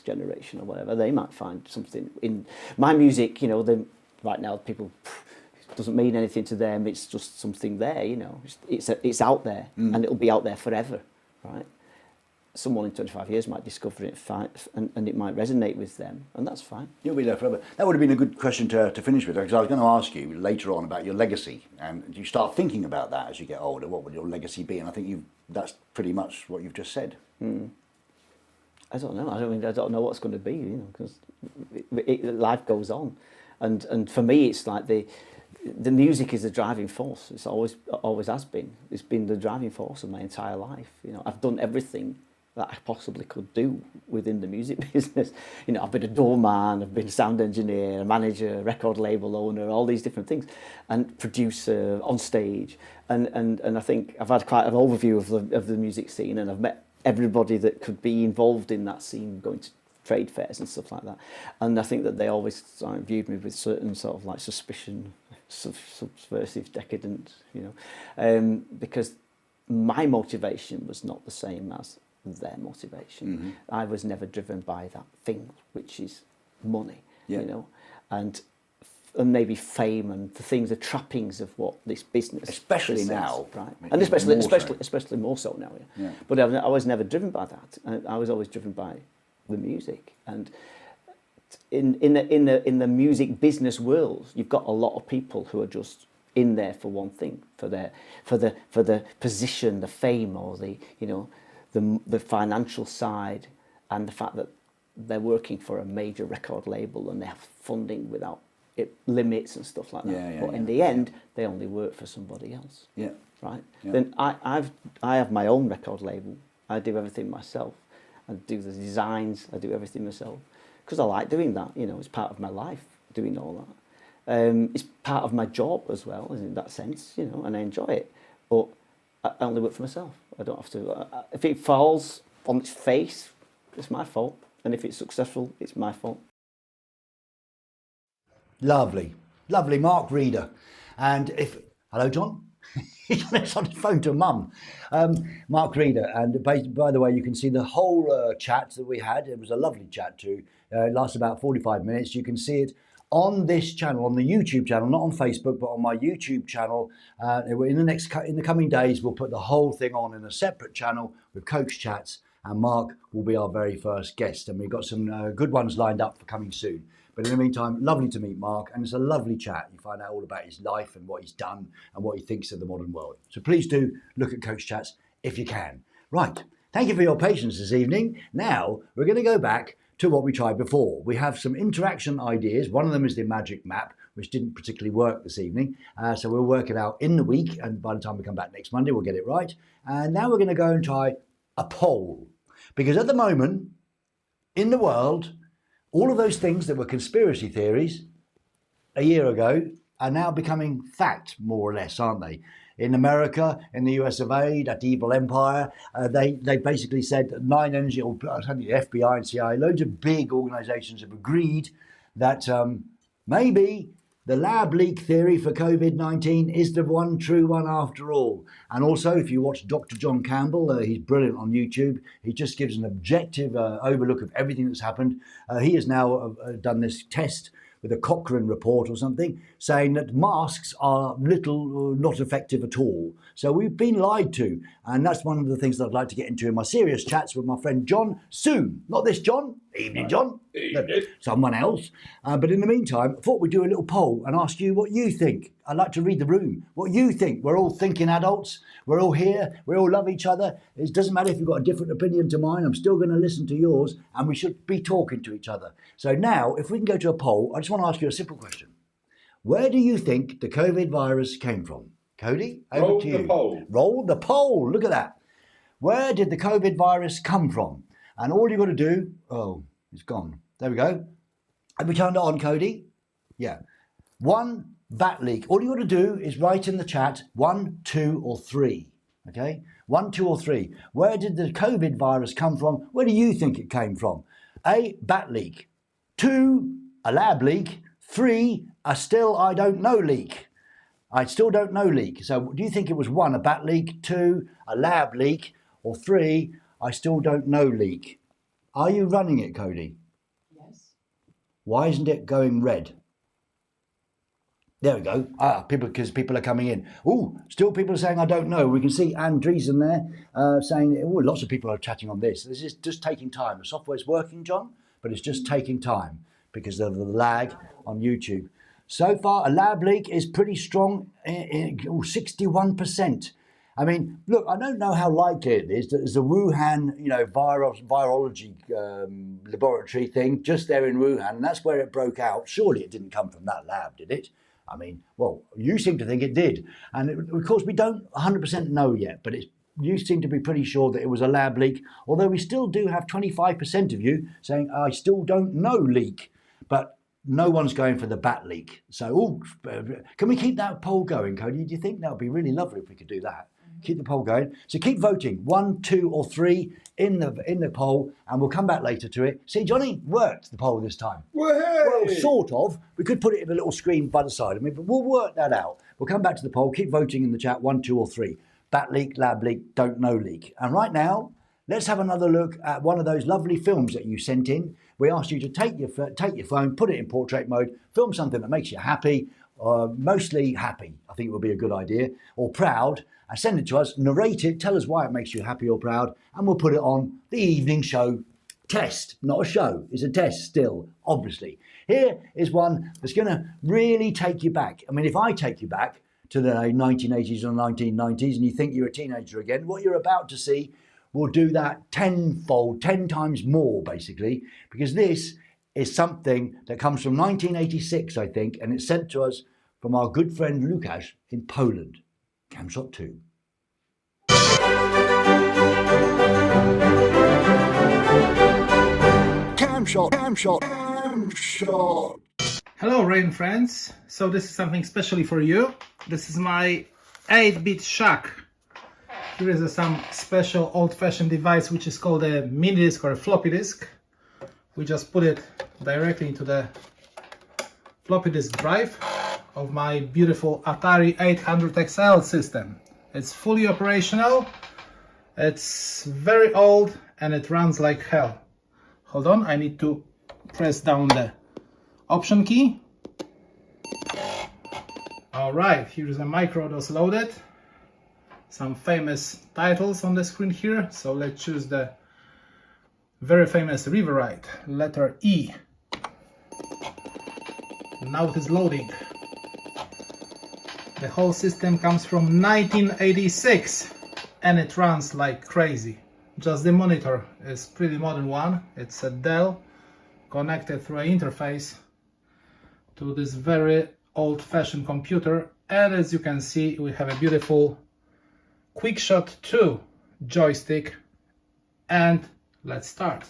generation or whatever, they might find something in my music. Right now people, it doesn't mean anything to them. It's just something there. It's out there and it'll be out there forever, right? Someone in 25 years might discover it and it might resonate with them, and that's fine. You'll be there forever. That would have been a good question to finish with, because I was going to ask you later on about your legacy, and do you start thinking about that as you get older? What would your legacy be? And I think that's pretty much what you've just said. I don't know. I don't know what's going to be, because life goes on, and for me, it's like the music is the driving force. It's always has been. It's been the driving force of my entire life. I've done everything that I possibly could do within the music business. I've been a doorman, I've been a sound engineer, a manager, record label owner, all these different things, and producer on stage. And I think I've had quite an overview of the music scene, and I've met everybody that could be involved in that scene, going to trade fairs and stuff like that. And I think that they always viewed me with certain sort of like suspicion, subversive, decadent, because my motivation was not the same as their motivation. I was never driven by that thing, which is money, you know, and maybe fame and the things, the trappings of what this business, especially says, now, right? And especially more so now. Yeah. But I was never driven by that. I was always driven by the music. And in the music business world, you've got a lot of people who are just in there for one thing, for the position, the fame, or the financial side, and the fact that they're working for a major record label and they have funding without limits and stuff like that. But in the end, they only work for somebody else. Yeah. Right. Yeah. Then I have my own record label. I do everything myself. I do the designs. I do everything myself because I like doing that. You know, it's part of my life doing all that. It's part of my job as well, in that sense. You know, and I enjoy it. But I only work for myself. I don't have to. If it falls on its face, it's my fault. And if it's successful, it's my fault. Lovely, lovely, Mark Reeder. And hello, John? He's on his phone to mum. Mark Reeder. And by the way, you can see the whole chat that we had. It was a lovely chat too. It lasted about 45 minutes. You can see it on this channel, on the YouTube channel, not on Facebook, but on my YouTube channel. In the coming days, we'll put the whole thing on in a separate channel with Coach Chats, and Mark will be our very first guest. And we've got some good ones lined up for coming soon. But in the meantime, lovely to meet Mark, and it's a lovely chat. You find out all about his life and what he's done and what he thinks of the modern world. So please do look at Coach Chats if you can. Right, thank you for your patience this evening. Now, we're going to go back to what we tried before. We have some interaction ideas. One of them is the magic map, which didn't particularly work this evening. So we'll work it out in the week, and by the time we come back next Monday, we'll get it right. And now we're going to go and try a poll. Because at the moment, in the world, all of those things that were conspiracy theories a year ago are now becoming fact, more or less, aren't they? In America, in the US of A, that evil empire, they basically said that 9 Energy, or I think the FBI and CIA, loads of big organisations have agreed that maybe the lab leak theory for COVID-19 is the one true one after all. And also, if you watch Dr. John Campbell, he's brilliant on YouTube. He just gives an objective overlook of everything that's happened. He has now done this test with a Cochrane report or something, saying that masks are not effective at all. So we've been lied to. And that's one of the things that I'd like to get into in my serious chats with my friend John soon. Not this John. Evening, John. Evening. No, someone else. But in the meantime, I thought we'd do a little poll and ask you what you think. I'd like to read the room. What you think. We're all thinking adults. We're all here. We all love each other. It doesn't matter if you've got a different opinion to mine. I'm still going to listen to yours. And we should be talking to each other. So now, if we can go to a poll, I just want to ask you a simple question. Where do you think the COVID virus came from? Cody, over to you. Roll the poll. Roll the poll. Look at that. Where did the COVID virus come from? And all you've got to do, it's gone. There we go. Have we turned it on, Cody? Yeah. 1, bat leak. All you've got to do is write in the chat 1, 2, or 3. Okay? 1, 2, or 3. Where did the COVID virus come from? Where do you think it came from? A, bat leak. 2, a lab leak. 3, a still I don't know leak. I still don't know leak. So do you think it was 1, a bat leak, 2, a lab leak, or 3, I still don't know leak? Are you running it, Cody? Yes. Why isn't it going red? There we go. Because people are coming in. Still people are saying, I don't know. We can see Andreessen there saying, lots of people are chatting on this. This is just taking time. The software's working, John, but it's just taking time because of the lag on YouTube. So far, a lab leak is pretty strong, 61%. I mean, look, I don't know how likely it is that there's a Wuhan, virology laboratory thing just there in Wuhan, and that's where it broke out. Surely it didn't come from that lab, did it? I mean, well, you seem to think it did. And of course, we don't 100% know yet, but you seem to be pretty sure that it was a lab leak, although we still do have 25% of you saying, I still don't know leak. But no one's going for the bat leak. So, can we keep that poll going, Cody? Do you think that would be really lovely if we could do that? Keep the poll going. So keep voting 1, 2, or 3 in the poll, and we'll come back later to it. See, Johnny worked the poll this time. Well, sort of. We could put it in a little screen by the side of me, but we'll work that out. We'll come back to the poll. Keep voting in the chat 1, 2, or 3. Bat leak, lab leak, don't know leak. And right now, let's have another look at one of those lovely films that you sent in. We asked you to take your phone, put it in portrait mode, film something that makes you happy, mostly happy, I think it would be a good idea, or proud, and send it to us, narrate it, tell us why it makes you happy or proud, and we'll put it on the evening show test. Not a show, it's a test still, obviously. Here is one that's going to really take you back. I mean, if I take you back to the 1980s or 1990s and you think you're a teenager again, what you're about to see will do that tenfold, 10 times more, basically, because this is something that comes from 1986, I think, and it's sent to us from our good friend Lukasz in Poland. Camshot 2. Camshot. Hello, Rain friends. So this is something specially for you. This is my 8-bit shack. Here is some special old-fashioned device which is called a mini disk or a floppy disk. We just put it directly into the floppy disk drive of my beautiful Atari 800 XL system. It's fully operational, it's very old, and it runs like hell. Hold on, I need to press down the option key. Alright, here's a micro DOS loaded. Some famous titles on the screen here, so let's choose the very famous Riverite, letter E. Now it is loading. The whole system comes from 1986 and it runs like crazy. Just the monitor is pretty modern one. It's a Dell connected through an interface to this very old-fashioned computer, and as you can see we have a beautiful QuickShot 2 joystick, and let's start.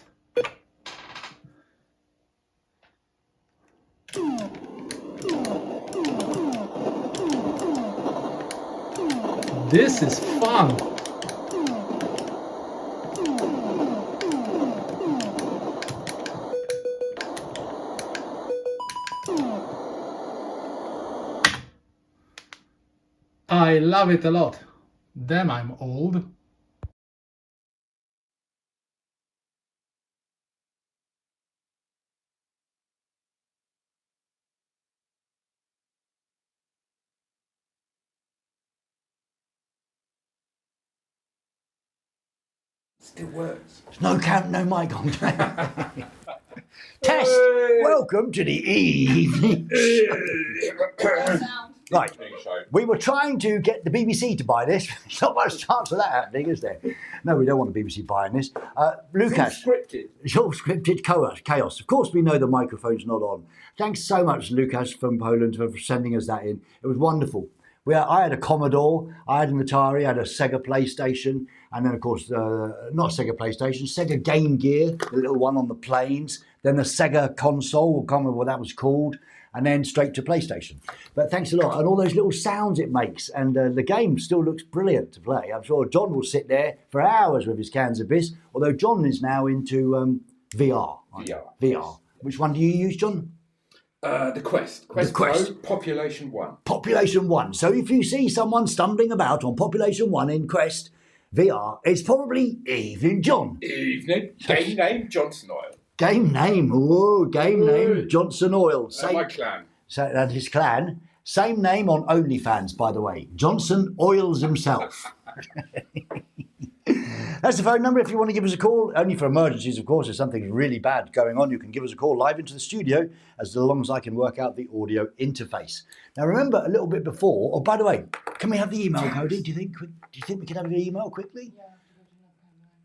This is fun! I love it a lot. Damn, I'm old. Still works. No count, no mic on. Test. Welcome to the evening. Right, we were trying to get the BBC to buy this. There's not much chance of that happening, is there? No, we don't want the BBC buying this. Lukasz. Scripted. It's all scripted chaos. Of course, we know the microphone's not on. Thanks so much, Lukasz from Poland, for sending us that in. It was wonderful. I had a Commodore, I had an Atari, I had a Sega PlayStation, and then, of course, not Sega PlayStation, Sega Game Gear, the little one on the planes, then the Sega console, I can't remember what that was called, and then straight to PlayStation. But thanks a lot. And all those little sounds it makes, and the game still looks brilliant to play. I'm sure John will sit there for hours with his cans of Biss, although John is now into VR. VR. Which one do you use, John? The Quest. Quest Pro, Population 1. Population 1. So if you see someone stumbling about on Population 1 in Quest VR, it's probably Evening John. Evening. Game name, Johnson Oil. Game name. Oh, game name, Johnson Oil. My clan. So that's his clan. Same name on OnlyFans, by the way. Johnson Oils himself. That's the phone number if you want to give us a call. Only for emergencies, of course. If something's really bad going on, you can give us a call live into the studio as long as I can work out the audio interface. Now, remember a little bit before. Oh, by the way, can we have the email, Cody? Do you think we can have the email quickly? Yeah.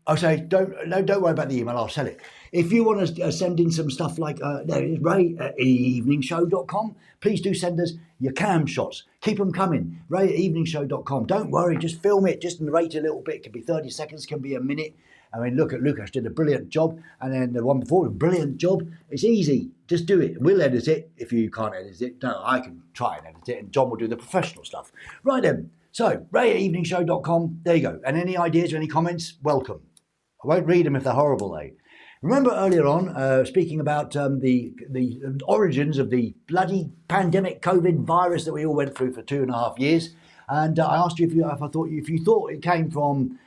Oh, sorry, don't worry about the email. I'll sell it. If you want to send in some stuff like there it is, ray@eveningshow.com. Please do send us your cam shots. Keep them coming. ray@eveningshow.com. Don't worry, just film it, just narrate a little bit. It can be 30 seconds, can be a minute. I mean, look at Lukasz, did a brilliant job. And then the one before, a brilliant job. It's easy. Just do it. We'll edit it. If you can't edit it, no, I can try and edit it. And John will do the professional stuff. Right then. So, ray@eveningshow.com. There you go. And any ideas or any comments, welcome. I won't read them if they're horrible, though. Remember earlier on, speaking about the origins of the bloody pandemic COVID virus that we all went through for 2.5 years, and I asked you if you thought it came from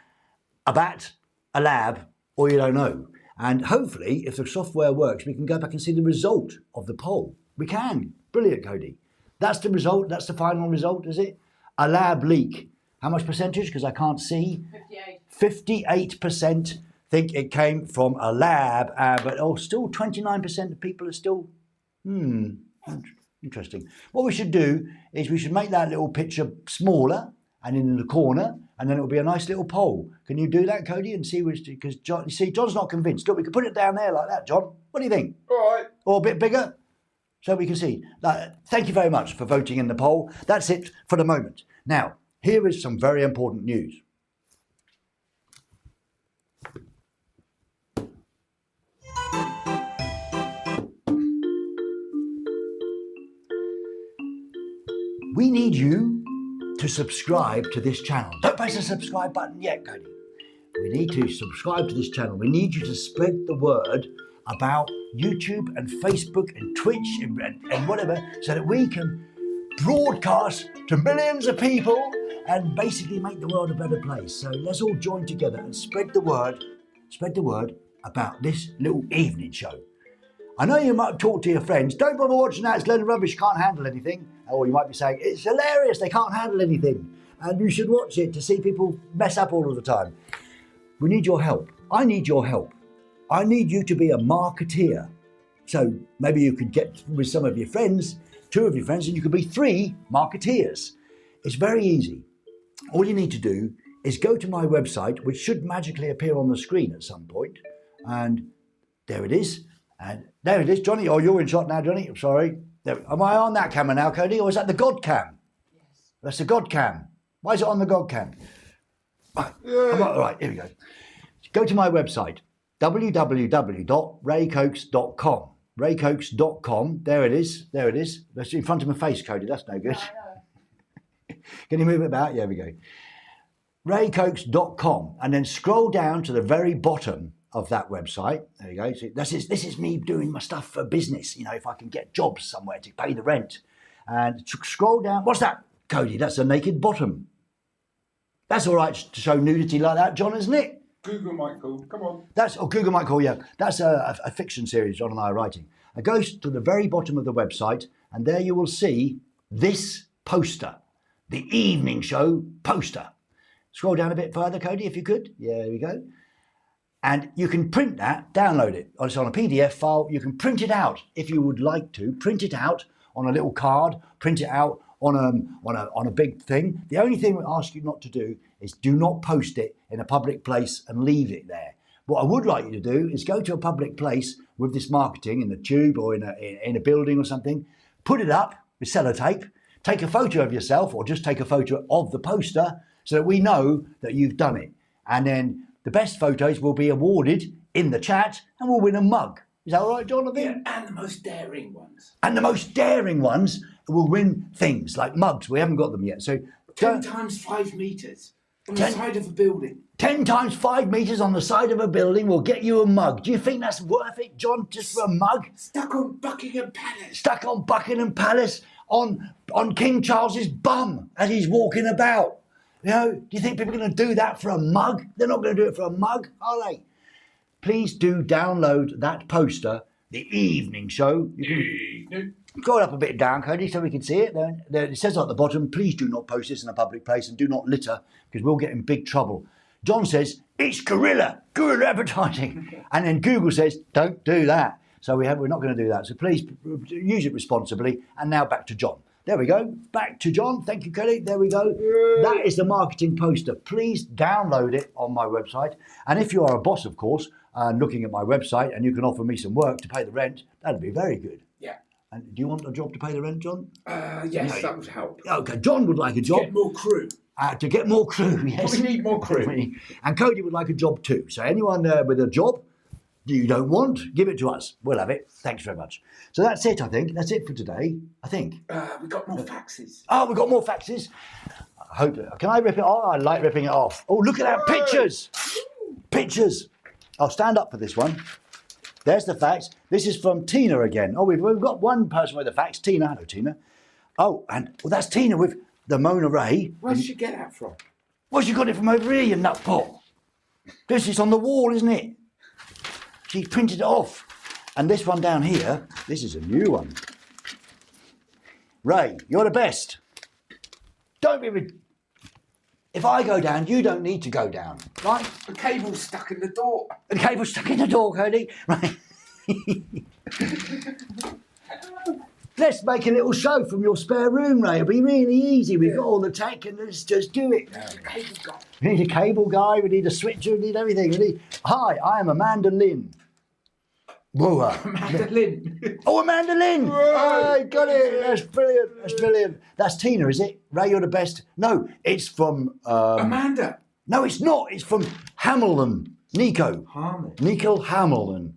a bat, a lab or you don't know. And hopefully, if the software works, we can go back and see the result of the poll. We can. Brilliant, Cody. That's the result. That's the final result, is it? A lab leak. How much percentage? Because I can't see. 58. 58% think it came from a lab, but still 29% of people are still, interesting. What we should do is we should make that little picture smaller and in the corner, and then it'll be a nice little poll. Can you do that, Cody? And see which, because John, you see, John's not convinced. Look, we could put it down there like that, John. What do you think? All right. Or a bit bigger? So we can see. Thank you very much for voting in the poll. That's it for the moment. Now, here is some very important news. We need you to subscribe to this channel. Don't press the subscribe button yet, Cody. We need to subscribe to this channel. We need you to spread the word about YouTube and Facebook and Twitch and whatever, so that we can broadcast to millions of people and basically make the world a better place. So let's all join together and spread the word about this little evening show. I know you might talk to your friends, don't bother watching that, it's a load of rubbish, can't handle anything. Or you might be saying, it's hilarious, they can't handle anything. And you should watch it to see people mess up all of the time. We need your help. I need your help. I need you to be a marketeer. So maybe you could get with some of your friends, 2 of your friends, and you could be 3 marketeers. It's very easy. All you need to do is go to my website, which should magically appear on the screen at some point. And there it is. And there it is, Johnny. Oh, you're in shot now, Johnny. I'm sorry. Am I on that camera now, Cody? Or is that the God cam? Yes. That's the God cam. Why is it on the God cam? Right, right, here we go. Go to my website, www.raycokes.com. Raycokes.com. There it is. There it is. That's in front of my face, Cody. That's no good. I know. Can you move it about? Yeah, we go. Raycokes.com. And then scroll down to the very bottom of that website. There you go. So this is me doing my stuff for business. You know, if I can get jobs somewhere to pay the rent. And scroll down. What's that, Cody? That's a naked bottom. That's all right to show nudity like that, John, isn't it? Google might call. Come on. Google might call, yeah. That's a fiction series John and I are writing. It goes to the very bottom of the website, and there you will see this poster, the evening show poster. Scroll down a bit further, Cody, if you could. Yeah, there we go. And you can print that, download it. It's on a PDF file. You can print it out if you would like to. Print it out on a little card. Print it out on a big thing. The only thing we ask you not to do is do not post it in a public place and leave it there. What I would like you to do is go to a public place with this marketing in the tube or in a building or something. Put it up with sellotape. Take a photo of yourself or just take a photo of the poster so that we know that you've done it. And then the best photos will be awarded in the chat and we'll win a mug. Is that all right, John? Yeah, and the most daring ones. And the most daring ones will win things like mugs. We haven't got them yet. So 10 times 5 metres on the side of a building. 10 times 5 metres on the side of a building will get you a mug. Do you think that's worth it, John, just for a mug? Stuck on Buckingham Palace. Stuck on Buckingham Palace on King Charles's bum as he's walking about. You know, do you think people are going to do that for a mug? They're not going to do it for a mug, are they? Please do download that poster, the evening show. You can go it up a bit down, Cody, so we can see it. There, it says at the bottom, please do not post this in a public place and do not litter because we'll get in big trouble. John says, it's guerrilla advertising. And then Google says, don't do that. So we're not going to do that. So please use it responsibly. And now back to John. There we go. Back to John. Thank you, Kelly. There we go. Yay. That is the marketing poster. Please download it on my website. And if you are a boss, of course, looking at my website and you can offer me some work to pay the rent, that'd be very good. Yeah. And do you want a job to pay the rent, John? Yes, no. That would help. Okay, John would like a job. To get more crew. To get more crew, yes. We need more crew. And Cody would like a job too. So anyone with a job you don't want, give it to us. We'll have it. Thanks very much. So that's it, I think. That's it for today, I think. We've got more faxes. Oh, we've got more faxes. I hope. Can I rip it off? I like ripping it off. Oh, look at that. Pictures. Pictures. I'll stand up for this one. There's the fax. This is from Tina again. Oh, we've got one person with a fax. Tina. Hello, Tina. Oh, and that's Tina with the Mona Ray. Where did she get that from? Well, she got it from over here, you nut pot. This is on the wall, isn't it? She printed it off. And this one down here, this is a new one. Ray, you're the best. Don't be... If I go down, you don't need to go down, right? The cable's stuck in the door. The cable's stuck in the door, Cody. Right. Let's make a little show from your spare room, Ray. It'll be really easy. We've got all the tech and let's just do it. We need a cable guy, we need a switcher, we need everything. Hi, I am Amanda Lynn. Whoa. Amanda Lynn. Oh, Amanda Lynn! I got it. That's brilliant. That's brilliant. That's Tina, is it? Ray, you're the best. No, it's from... Amanda. No, it's not. It's from Hamilton. Nico. Harmon. Nico Hamilton.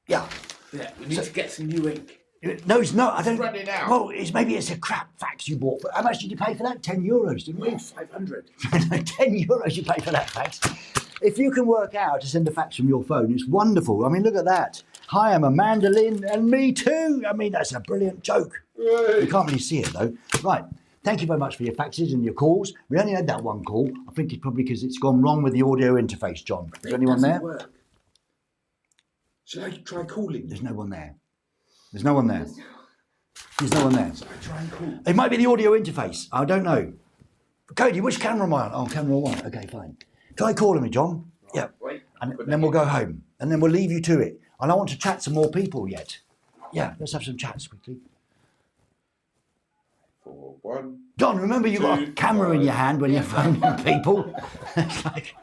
Yeah. Yeah, we need to get some new ink. No, it's not. I don't... running out. Well, maybe it's a crap fax you bought. How much did you pay for that? €10, didn't we? 500. €10 you pay for that fax. If you can work out to send a fax from your phone, it's wonderful. I mean, look at that. Hi, I'm Amanda Lynn, and me too. I mean, that's a brilliant joke. You can't really see it, though. Right. Thank you very much for your faxes and your calls. We only had that one call. I think it's probably because it's gone wrong with the audio interface, John. Is there anyone there? Work. Should I try calling? There's no one there. There's no one there. There's no one there. Should I try and call? It might be the audio interface. I don't know. Cody, which camera am I on? Oh, camera one. Okay, fine. Try calling me, John. Yeah. Wait. And then we'll go home. And then we'll leave you to it. And I want to chat to more people yet. Yeah, let's have some chats quickly. 4, 1. John, remember you've got a camera in your hand when you're phoning people. It's like...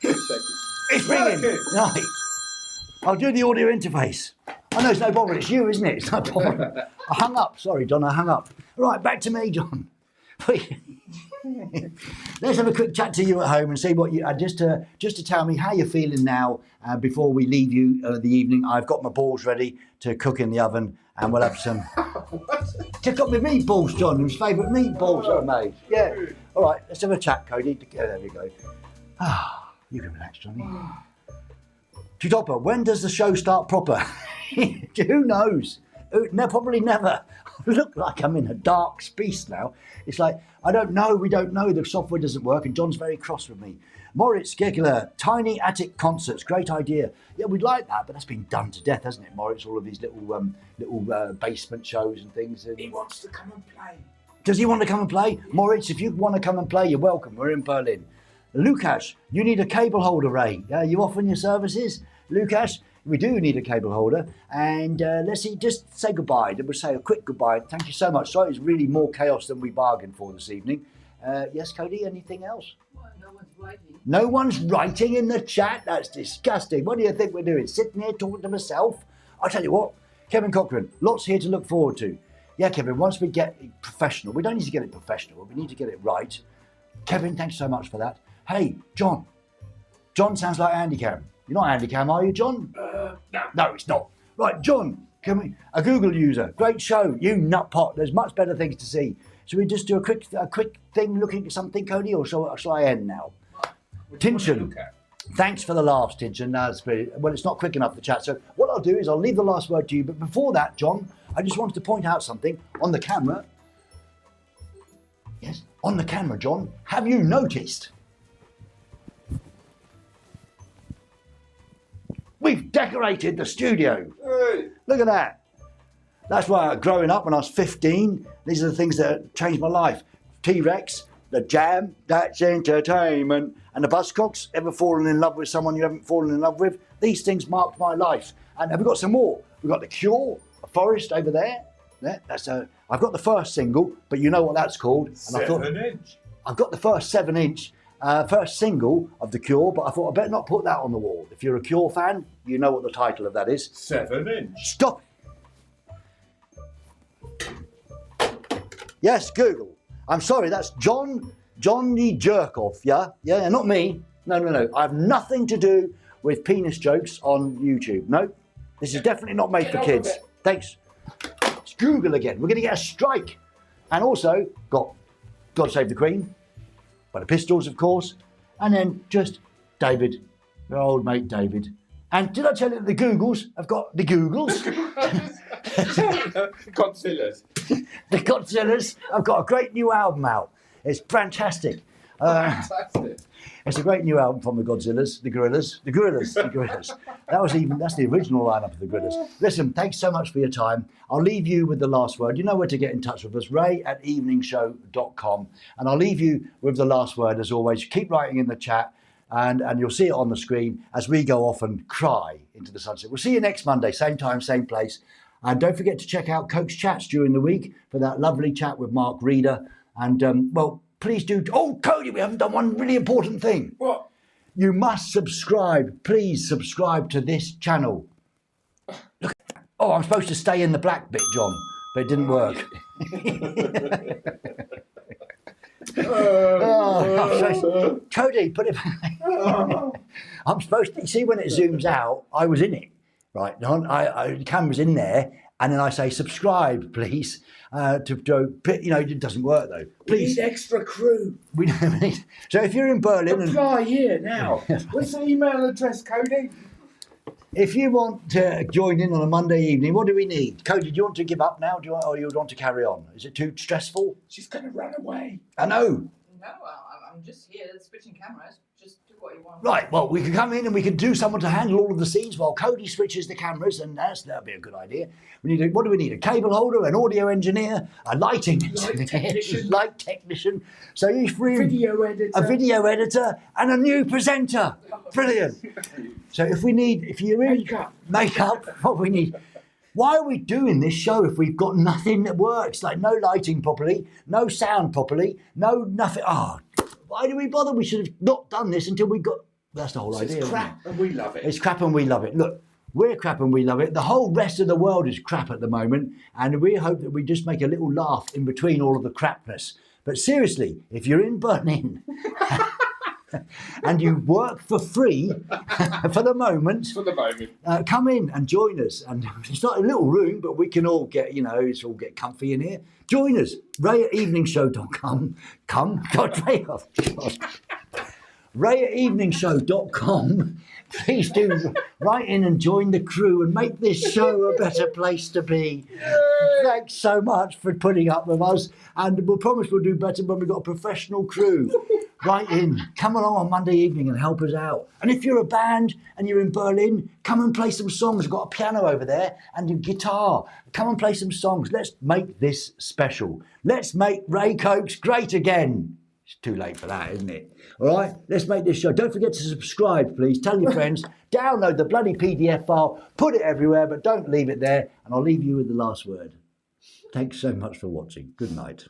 It's ringing. Right. I'll do the audio interface. I know it's no bother, it's you, isn't it? It's no bother. I hung up. Sorry, John, I hung up. Right, back to me, John. Let's have a quick chat to you at home and see what you just to tell me how you're feeling now before we leave you the evening. I've got my balls ready to cook in the oven and we'll have some. Just got my meatballs, John. His favourite meatballs are made. Yeah. All right, let's have a chat, Cody. There we go. Ah, you can relax, Johnny. Tutopper, when does the show start proper? Who knows? No, probably never. I look like I'm in a dark space now. It's like, I don't know, we don't know, the software doesn't work, and John's very cross with me. Moritz Gegler, tiny attic concerts, great idea. Yeah, we'd like that, but that's been done to death, hasn't it, Moritz? All of these little basement shows and things. And... He wants to come and play. Does he want to come and play? Moritz, if you want to come and play, you're welcome. We're in Berlin. Lukasz, you need a cable holder, Ray. You offering your services? Lukasz, we do need a cable holder. And let's see, just say goodbye. We'll say a quick goodbye. Thank you so much. Sorry, it's really more chaos than we bargained for this evening. Yes, Cody, anything else? Well, no one's writing. No one's writing in the chat? That's disgusting. What do you think we're doing? Sitting here talking to myself? I'll tell you what, Kevin Cochran, lots here to look forward to. Yeah, Kevin, once we get it professional, we don't need to get it professional, we need to get it right. Kevin, thanks so much for that. Hey, John. John sounds like Andy Cam. You're not Andy Cam, are you, John? No. No, it's not. Right, John, a Google user. Great show, you nutpot. There's much better things to see. Should we just do a quick thing looking at something, Cody, or shall I end now? Tinchin, thanks for the laughs, Tinchin. Well, it's not quick enough, the chat. So what I'll do is I'll leave the last word to you. But before that, John, I just wanted to point out something on the camera. Yes, on the camera, John. Have you noticed? We've decorated the studio. Hey. Look at that. That's why growing up when I was 15, these are the things that changed my life. T-Rex, the Jam, that's entertainment, and the Buzzcocks. Ever fallen in love with someone you haven't fallen in love with? These things marked my life. And have we got some more? We've got The Cure, A Forest over there. I've got the first single, but you know what that's called. And 7-inch. I've got the first 7-inch, first single of The Cure, but I thought I better not put that on the wall. If you're a Cure fan, you know what the title of that is. 7-inch. Stop. Yes, Google. I'm sorry, that's Johnny Jerkoff, yeah? Yeah, not me. No. I have nothing to do with penis jokes on YouTube. No, this is definitely not made for kids. Thanks. It's Google again. We're going to get a strike. And also, got God Save the Queen, by the Pistols, of course. And then just David, your old mate David. And did I tell you that the Googles have got the Googles? Godzillas. The Godzillas have got a great new album out. It's fantastic. Fantastic. It's a great new album from the Gorillas. That's the original lineup of the Gorillas. Listen, thanks so much for your time. I'll leave you with the last word. You know where to get in touch with us, ray@eveningshow.com. And I'll leave you with the last word as always. Keep writing in the chat and you'll see it on the screen as we go off and cry into the sunset. We'll see you next Monday, same time, same place. And don't forget to check out Coke's Chats during the week for that lovely chat with Mark Reeder. And, please do. Oh, Cody, we haven't done one really important thing. What? You must subscribe. Please subscribe to this channel. Look. Oh, I'm supposed to stay in the black bit, John, but it didn't work. Cody, put it back. I'm supposed to. You see, when it zooms out, I was in it. Right, the camera's in there, and then I say subscribe, please. It doesn't work though. Please, We need extra crew. we don't need. So if you're in Berlin, and Apply here now. What's the email address, Cody? if you want to join in on a Monday evening, what do we need? Cody, do you want to give up now? Or you want to carry on? Is it too stressful? She's going to run away. I know. No, I'm just here switching cameras. Just do what you want. Right, well, we could come in and we could do someone to handle all of the scenes while Cody switches the cameras, and that'd be a good idea. What do we need? A cable holder, an audio engineer, a lighting technician. light technician. So you're free. Video editor. A video editor and a new presenter. Brilliant. So if you're in makeup, what we need. Why are we doing this show if we've got nothing that works? Like no lighting properly, no sound properly, nothing. Why do we bother? We should have not done this until we got. That's the whole idea. It's crap and we love it. It's crap and we love it. Look, we're crap and we love it. The whole rest of the world is crap at the moment, and we hope that we just make a little laugh in between all of the crapness. But seriously, if you're in Berlin and you work for free for the moment, come in and join us. And it's not a little room, but we can all get, get comfy in here. Join us. Ray@eveningshow.com. Ray@eveningshow.com. Please do write in and join the crew and make this show a better place to be. Thanks so much for putting up with us, and we'll promise we'll do better when we've got a professional crew. Write in, come along on Monday evening and help us out. And if you're a band and you're in Berlin, come and play some songs. We've got a piano over there and a guitar. Come and play some songs. Let's make this special. Let's make Ray Cokes great again. It's too late for that, isn't it? All right, let's make this show. Don't forget to subscribe, please. Tell your friends. Download the bloody PDF file. Put it everywhere, but don't leave it there. And I'll leave you with the last word. Thanks so much for watching. Good night.